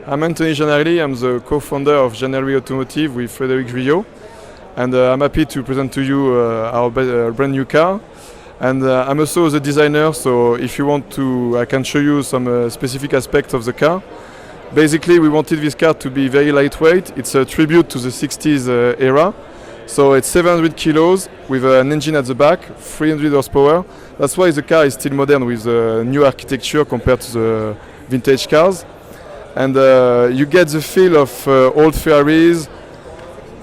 I'm Anthony Jannarelly. I'm the co-founder of Jannarelly Automotive with Frédéric Juillot, and I'm happy to present to you our brand new car. And I'm also the designer, so if you want to, I can show you some specific aspects of the car. Basically, we wanted this car to be very lightweight. It's a tribute to the 60s era. So it's 700 kilos with an engine at the back, 300 horsepower. That's why the car is still modern with the new architecture compared to the vintage cars. And you get the feel of old Ferraris,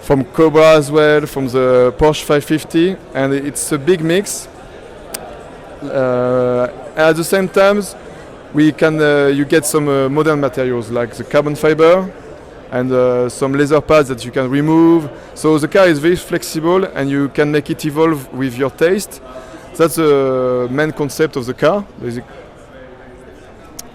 from Cobra as well, from the Porsche 550, and it's a big mix. At the same time, you get some modern materials like the carbon fiber and some laser pads that you can remove. So the car is very flexible and you can make it evolve with your taste. That's the main concept of the car. Basically.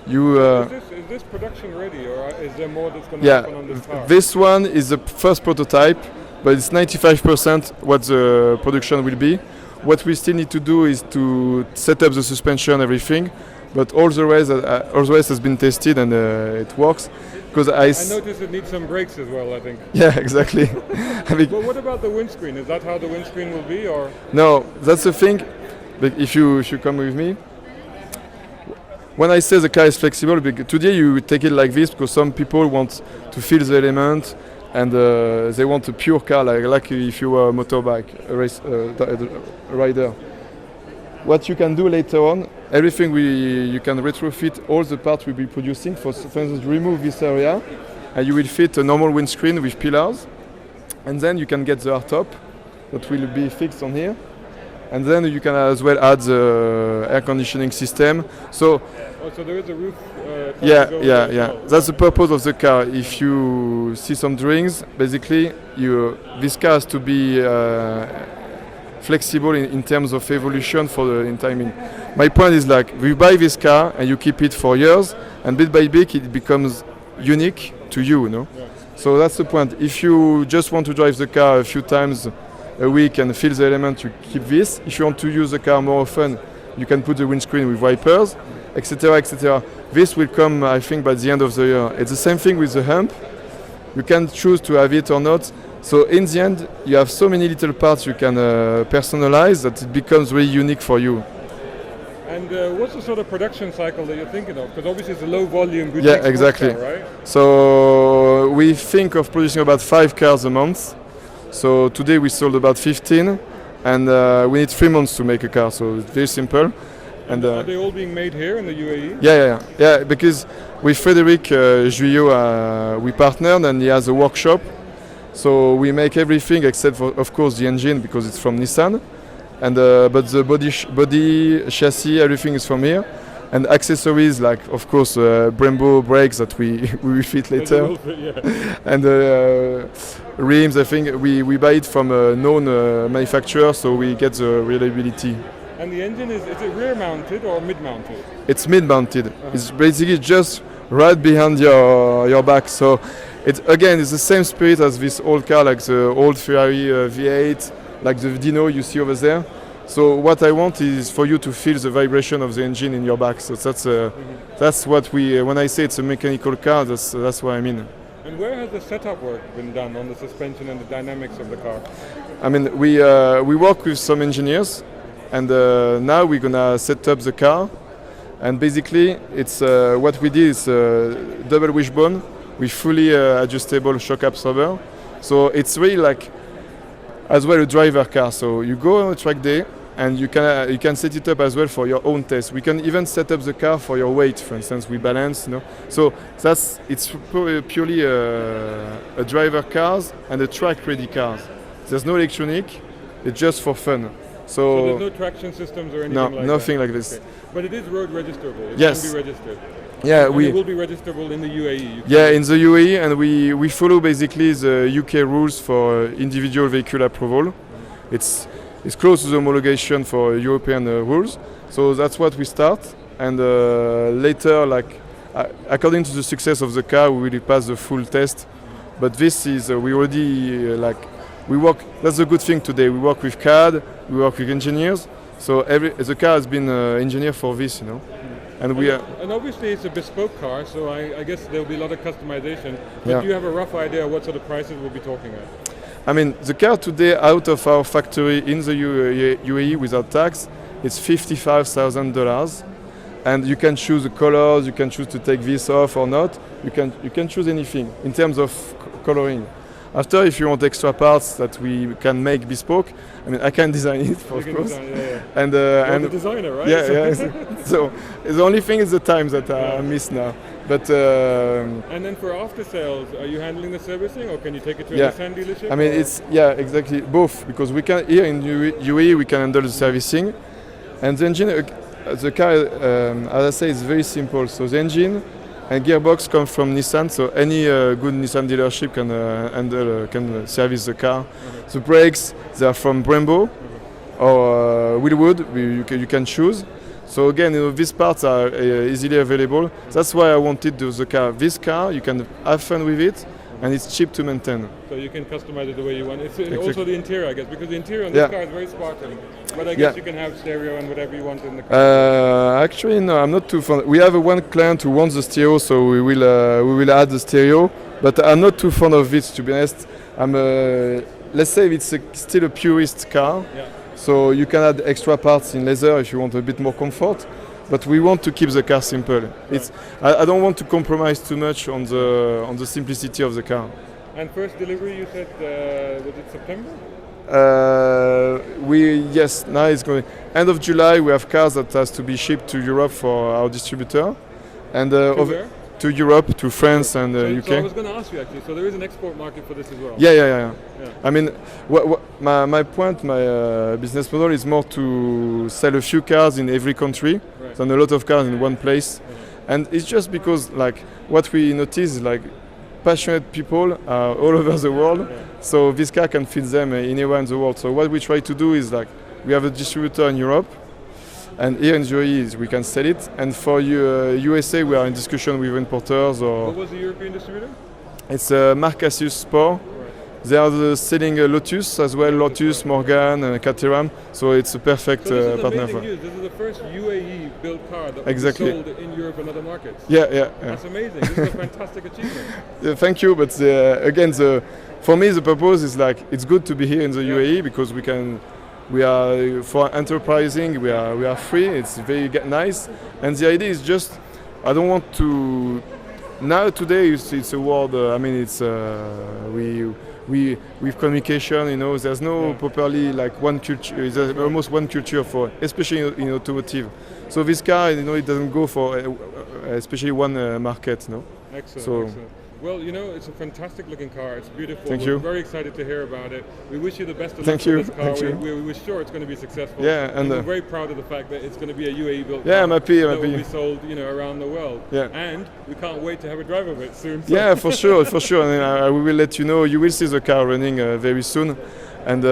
Is this production ready, or is there more that's going to happen on this car? This one is the first prototype, but it's 95% what the production will be. What we still need to do is to set up the suspension, everything, but all the rest has been tested and it works. Because I noticed it needs some brakes as well, I think. Yeah, exactly. But what about the windscreen? Is that how the windscreen will be, or? No, that's the thing. But if you come with me, when I say the car is flexible, today you take it like this because some people want to feel the element. And they want a pure car, like if you were a motorbike, a rider. What you can do later on, everything you can retrofit all the parts we'll be producing. For instance, remove this area, and you will fit a normal windscreen with pillars. And then you can get the hardtop that will be fixed on here. And then you can as well add the air conditioning system. So there is a roof. Yeah. That's the purpose of the car. If you see some drawings, basically, this car has to be flexible in terms of evolution in timing. My point is like, you buy this car and you keep it for years, and bit by bit it becomes unique to you, you know? Yeah. So that's the point. If you just want to drive the car a few times a week and feel the element, you keep this. If you want to use the car more often, you can put the windscreen with wipers, etc., etc. This will come, I think, by the end of the year. It's the same thing with the hump. You can choose to have it or not. So in the end, you have so many little parts you can personalize that it becomes really unique for you. And what's the sort of production cycle that you're thinking of? Because obviously it's a low volume boutique. Yeah, exactly. Car, right? So we think of producing about 5 cars a month. So today we sold about 15, and we need 3 months to make a car. So it's very simple. And are they all being made here in the UAE? Yeah. Because with Frédéric Juillot, we partnered, and he has a workshop. So we make everything except for, of course, the engine because it's from Nissan. And but the body, chassis, everything is from here. And accessories like, of course, Brembo brakes that we will fit later. And rims, I think we buy it from a known manufacturer, so we get the reliability. And the engine, is it rear mounted or mid mounted? It's mid mounted. It's basically just right behind your back. So it's the same spirit as this old car, like the old Ferrari V8, like the Dino you see over there. So what I want is for you to feel the vibration of the engine in your back. So that's what when I say it's a mechanical car, that's what I mean. And where has the setup work been done on the suspension and the dynamics of the car? I mean, we work with some engineers, and now we're gonna set up the car. And basically, it's what we did is double wishbone with fully adjustable shock absorber. So it's really like as well a driver car. So you go on a track day, and you can set it up as well for your own test. We can even set up the car for your weight, for instance. We balance, you know. So it's purely a driver cars and a track-ready cars. There's no electronic. It's just for fun. So there's no traction systems or anything like that? No, nothing like this. Okay. But it is road registerable. It Yes. can be registered. Yeah, it will be registerable in the UAE. Yeah, in the UAE, and we follow basically the UK rules for individual vehicle approval. It's close to the homologation for European rules. So that's what we start, and later, according to the success of the car, we will pass the full test. But this is we already we work. That's a good thing today. We work with CAD, we work with engineers. So the car has been engineered for this, you know. And we are. And obviously it's a bespoke car, so I guess there will be a lot of customization. But Yeah. do you have a rough idea what sort of prices we'll be talking at? I mean, the car today out of our factory in the UAE without tax, it's $55,000, and you can choose the colors. You can choose to take this off or not. You can choose anything in terms of coloring. After, if you want extra parts that we can make bespoke, I mean, I can design it, of course. Design, yeah. And You're the designer, right? yeah. So the only thing is the time that I miss now. But And then for after sales, are you handling the servicing, or can you take it to a Yeah. Nissan dealership? I mean, or- it's exactly both, because we can here in UAE we can handle the servicing, and the engine, the car, as I say, is very simple. So the engine and gearbox come from Nissan, so any good Nissan dealership can can service the car. The brakes, they are from Brembo or Willwood. You can choose. So again, these parts are easily available. That's why I wanted the car. This car, you can have fun with it, and it's cheap to maintain. So you can customize it the way you want. It's Exactly. also the interior, I guess, because the interior on this Yeah. car is very Spartan. But I guess Yeah. you can have stereo and whatever you want in the car. Actually, no, I'm not too fond. We have one client who wants the stereo, so we will add the stereo. But I'm not too fond of it, to be honest. I'm let's say it's still a purist car. Yeah. So you can add extra parts in leather if you want a bit more comfort. But we want to keep the car simple. It's I don't want to compromise too much on the simplicity of the car. And first delivery, you said, was it September? Yes, now it's going. End of July, we have cars that has to be shipped to Europe for our distributor, and Where? to Europe, to France and So UK. I was going to ask you actually. So there is an export market for this as well. Yeah. Yeah. I mean, my point, my business model is more to sell a few cars in every country Right. than a lot of cars in one place. And it's just because, like, what we notice is, like, passionate people are all over the world, so this car can fit them anywhere in the world. So what we try to do is, like, we have a distributor in Europe, and here in the UAE we can sell it. And for USA, we are in discussion with importers, or What was the European distributor? it's Marcasius Sport. They are selling Lotus as well, Lotus, Morgan, and Caterham. So it's a perfect So this is partner amazing for. news. This is the first UAE-built car that Exactly. was sold in Europe and other markets. Yeah. That's amazing. This is a fantastic achievement. Thank you, but again, for me the purpose is, like, it's good to be here in the UAE because we are for enterprising. We are free. It's very nice, and the idea is just I don't want to. Now today it's a world. I mean, it's we with communication. There's no properly, like, one culture. There's almost one culture for, especially in automotive. So this car, it doesn't go for especially one market. No. Excellent. So- Excellent. Well, it's a fantastic looking car. It's beautiful. Thank We're you. very excited to hear about it. We wish you the best of luck Thank with you. this car. Thank you. We're sure it's going to be successful. Yeah, and, we're very proud of the fact that it's going to be a UAE built car. Yeah, I'm happy. That will be sold, around the world. Yeah. And we can't wait to have a drive of it soon. So Yeah, for sure. And we will let you know. You will see the car running very soon, and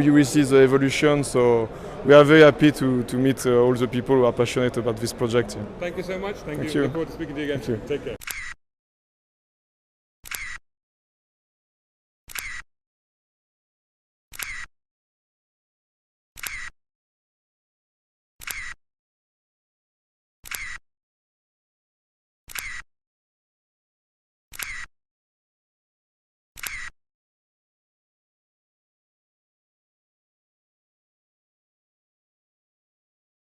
you will see the evolution. So we are very happy to meet all the people who are passionate about this project. Thank you so much. Thank Thank you. you. Look forward to speaking to you again. Thank you. Take care.